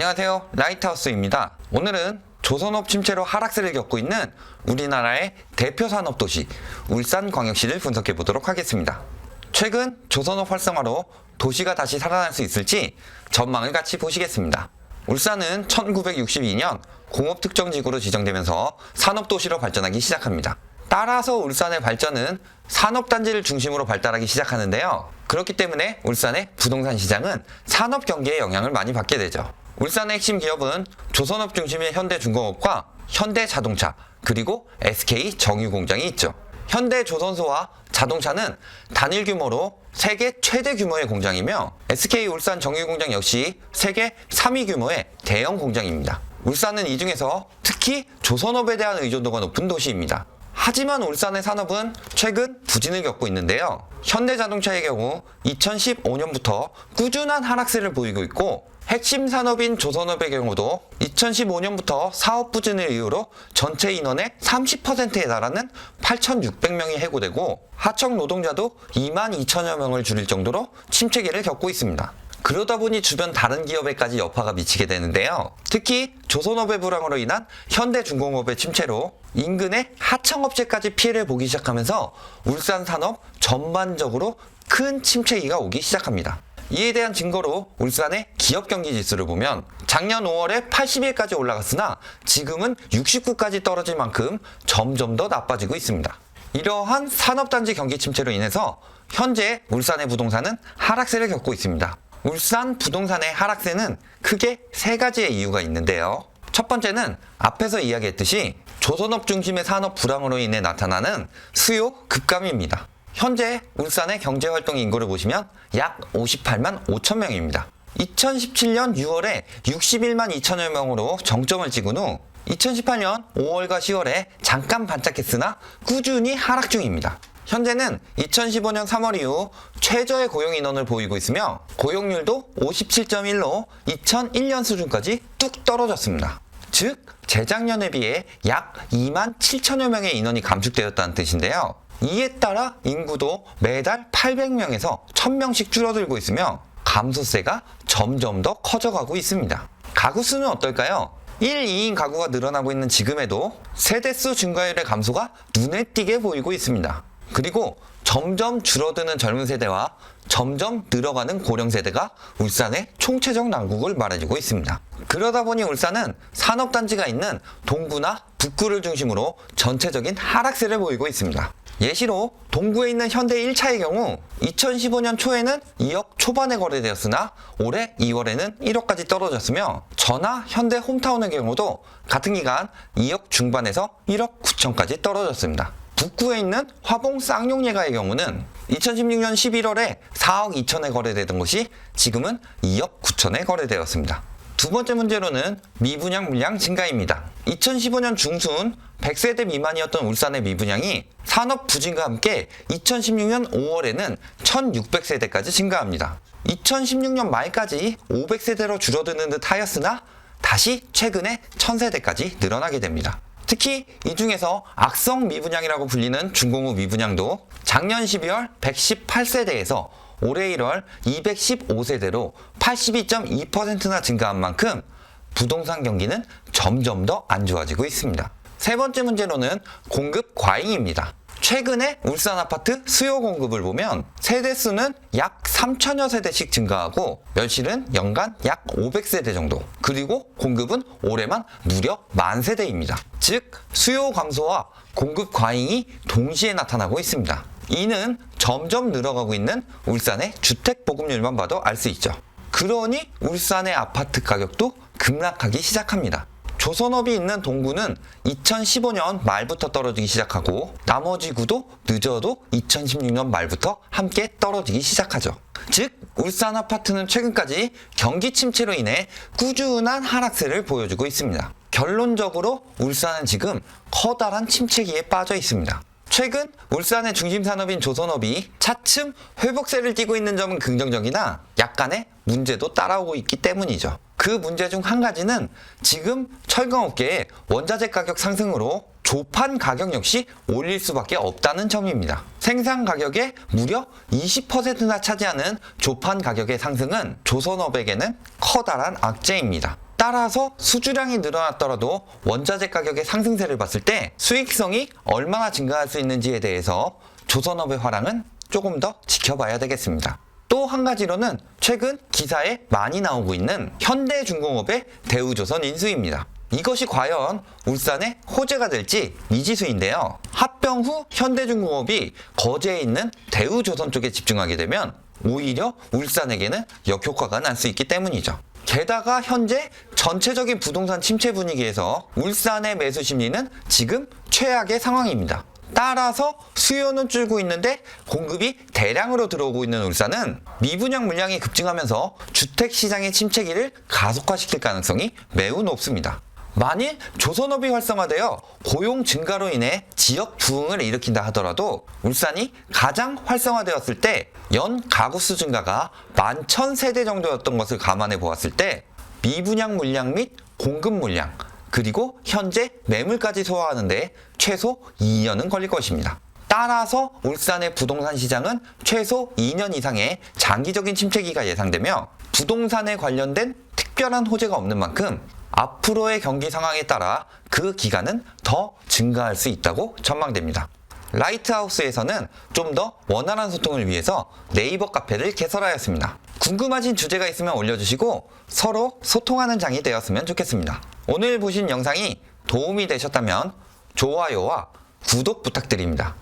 안녕하세요, 라이트하우스입니다. 오늘은 조선업 침체로 하락세를 겪고 있는 우리나라의 대표 산업도시 울산광역시를 분석해 보도록 하겠습니다. 최근 조선업 활성화로 도시가 다시 살아날 수 있을지 전망을 같이 보시겠습니다. 울산은 1962년 공업특정지구로 지정되면서 산업도시로 발전하기 시작합니다. 따라서 울산의 발전은 산업단지를 중심으로 발달하기 시작하는데요. 그렇기 때문에 울산의 부동산 시장은 산업 경기에 영향을 많이 받게 되죠. 울산의 핵심 기업은 조선업 중심의 현대중공업과 현대자동차, 그리고 SK 정유공장이 있죠. 현대조선소와 자동차는 단일 규모로 세계 최대 규모의 공장이며 SK 울산 정유공장 역시 세계 3위 규모의 대형 공장입니다. 울산은 이 중에서 특히 조선업에 대한 의존도가 높은 도시입니다. 하지만 울산의 산업은 최근 부진을 겪고 있는데요. 현대자동차의 경우 2015년부터 꾸준한 하락세를 보이고 있고, 핵심 산업인 조선업의 경우도 2015년부터 사업 부진을 이유로 전체 인원의 30%에 달하는 8,600명이 해고되고, 하청 노동자도 22,000여 명을 줄일 정도로 침체기를 겪고 있습니다. 그러다 보니 주변 다른 기업에까지 여파가 미치게 되는데요. 특히 조선업의 불황으로 인한 현대중공업의 침체로 인근의 하청업체까지 피해를 보기 시작하면서 울산 산업 전반적으로 큰 침체기가 오기 시작합니다. 이에 대한 증거로 울산의 기업경기 지수를 보면 작년 5월에 80일까지 올라갔으나 지금은 69까지 떨어질 만큼 점점 더 나빠지고 있습니다. 이러한 산업단지 경기 침체로 인해서 현재 울산의 부동산은 하락세를 겪고 있습니다. 울산 부동산의 하락세는 크게 세 가지의 이유가 있는데요. 첫 번째는 앞에서 이야기했듯이 조선업 중심의 산업 불황으로 인해 나타나는 수요 급감입니다. 현재 울산의 경제활동 인구를 보시면 약 58만 5천 명입니다. 2017년 6월에 61만 2천여 명으로 정점을 찍은 후 2018년 5월과 10월에 잠깐 반짝했으나 꾸준히 하락 중입니다. 현재는 2015년 3월 이후 최저의 고용 인원을 보이고 있으며 고용률도 57.1로 2001년 수준까지 뚝 떨어졌습니다. 즉, 재작년에 비해 약 2만 7천여 명의 인원이 감축되었다는 뜻인데요. 이에 따라 인구도 매달 800명에서 1000명씩 줄어들고 있으며 감소세가 점점 더 커져가고 있습니다. 가구 수는 어떨까요? 1, 2인 가구가 늘어나고 있는 지금에도 세대수 증가율의 감소가 눈에 띄게 보이고 있습니다. 그리고 점점 줄어드는 젊은 세대와 점점 늘어가는 고령 세대가 울산의 총체적 난국을 말해주고 있습니다. 그러다 보니 울산은 산업단지가 있는 동구나 북구를 중심으로 전체적인 하락세를 보이고 있습니다. 예시로 동구에 있는 현대 1차의 경우 2015년 초에는 2억 초반에 거래되었으나 올해 2월에는 1억까지 떨어졌으며, 전화 현대 홈타운의 경우도 같은 기간 2억 중반에서 1억 9천까지 떨어졌습니다. 북구에 있는 화봉 쌍용예가의 경우는 2016년 11월에 4억 2천에 거래되던 것이 지금은 2억 9천에 거래되었습니다. 두 번째 문제로는 미분양 물량 증가입니다. 2015년 중순 100세대 미만이었던 울산의 미분양이 산업 부진과 함께 2016년 5월에는 1600세대까지 증가합니다. 2016년 말까지 500세대로 줄어드는 듯 하였으나 다시 최근에 1000세대까지 늘어나게 됩니다. 특히 이 중에서 악성 미분양이라고 불리는 중공업 미분양도 작년 12월 118세대에서 올해 1월 215세대로 82.2%나 증가한 만큼 부동산 경기는 점점 더 안 좋아지고 있습니다. 세 번째 문제로는 공급 과잉입니다. 최근에 울산 아파트 수요 공급을 보면 세대수는 약 3천여 세대씩 증가하고 멸실은 연간 약 500세대 정도, 그리고 공급은 올해만 무려 10,000세대입니다. 즉, 수요 감소와 공급 과잉이 동시에 나타나고 있습니다. 이는 점점 늘어가고 있는 울산의 주택 보급률만 봐도 알 수 있죠. 그러니 울산의 아파트 가격도 급락하기 시작합니다. 조선업이 있는 동구는 2015년 말부터 떨어지기 시작하고 나머지 구도 늦어도 2016년 말부터 함께 떨어지기 시작하죠. 즉, 울산 아파트는 최근까지 경기 침체로 인해 꾸준한 하락세를 보여주고 있습니다. 결론적으로 울산은 지금 커다란 침체기에 빠져 있습니다. 최근 울산의 중심 산업인 조선업이 차츰 회복세를 띠고 있는 점은 긍정적이나 약간의 문제도 따라오고 있기 때문이죠. 그 문제 중 한 가지는 지금 철강업계의 원자재 가격 상승으로 조판 가격 역시 올릴 수밖에 없다는 점입니다. 생산 가격의 무려 20%나 차지하는 조판 가격의 상승은 조선업에게는 커다란 악재입니다. 따라서 수주량이 늘어났더라도 원자재 가격의 상승세를 봤을 때 수익성이 얼마나 증가할 수 있는지에 대해서 조선업의 화랑은 조금 더 지켜봐야 되겠습니다. 또 한 가지로는 최근 기사에 많이 나오고 있는 현대중공업의 대우조선 인수입니다. 이것이 과연 울산의 호재가 될지 미지수인데요. 합병 후 현대중공업이 거제에 있는 대우조선 쪽에 집중하게 되면 오히려 울산에게는 역효과가 날 수 있기 때문이죠. 게다가 현재 전체적인 부동산 침체 분위기에서 울산의 매수 심리는 지금 최악의 상황입니다. 따라서 수요는 줄고 있는데 공급이 대량으로 들어오고 있는 울산은 미분양 물량이 급증하면서 주택시장의 침체기를 가속화시킬 가능성이 매우 높습니다. 만일 조선업이 활성화되어 고용 증가로 인해 지역 부흥을 일으킨다 하더라도 울산이 가장 활성화되었을 때 연 가구수 증가가 11,000세대 정도였던 것을 감안해 보았을 때 미분양 물량 및 공급 물량 그리고 현재 매물까지 소화하는데 최소 2년은 걸릴 것입니다. 따라서 울산의 부동산 시장은 최소 2년 이상의 장기적인 침체기가 예상되며 부동산에 관련된 특별한 호재가 없는 만큼 앞으로의 경기 상황에 따라 그 기간은 더 증가할 수 있다고 전망됩니다. 라이트하우스에서는 좀 더 원활한 소통을 위해서 네이버 카페를 개설하였습니다. 궁금하신 주제가 있으면 올려주시고 서로 소통하는 장이 되었으면 좋겠습니다. 오늘 보신 영상이 도움이 되셨다면 좋아요와 구독 부탁드립니다.